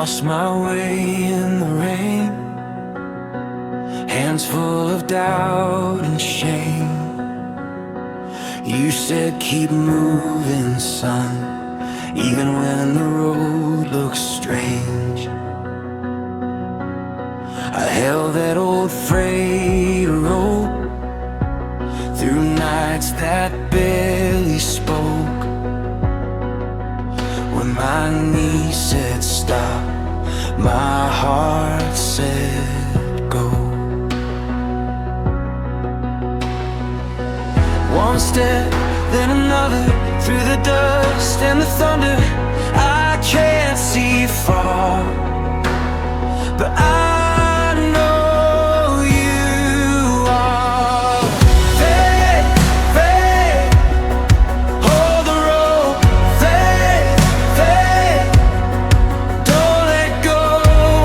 lost my way in the rain, hands full of doubt and shame. You said keep moving, son, even when the road looks strange. I held that old freighter rope through nights that barely spoke. When my knees said stop, my heart said go. One step, then another, through the dust and the thunder. I can't see far, but I know you are. Faith, faith, hold the rope. Faith, faith, don't let go.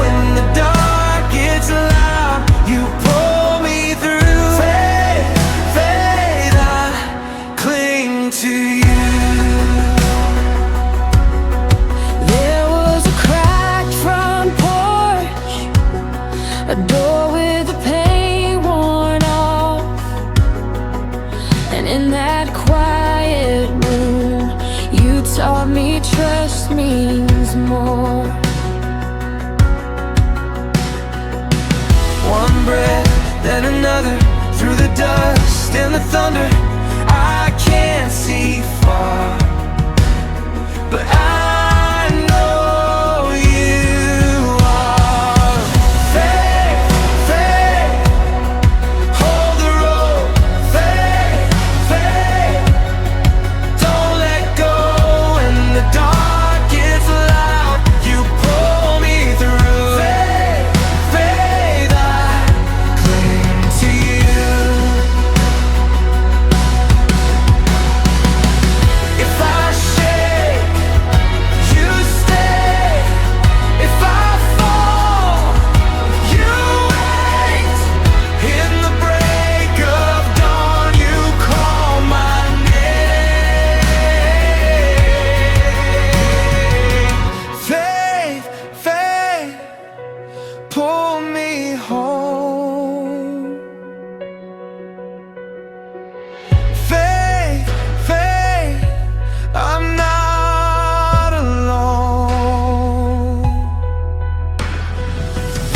When the dark gets loud, you pull me through. Faith, faith, I cling to you. A door with the paint worn off, and in that quiet room you taught me trust means more. One breath, then another, through the dust and the thunder. I can't see far, but I know you are. Faith, faith, hold the rope. Faith, faith, don't let go. When the dark gets loud, you pull me through. Faith, faith, I cling to you. If I shake, you stay. If I fall, you wait. In the break of dawn, you call my name. Faith, faith, pull me home.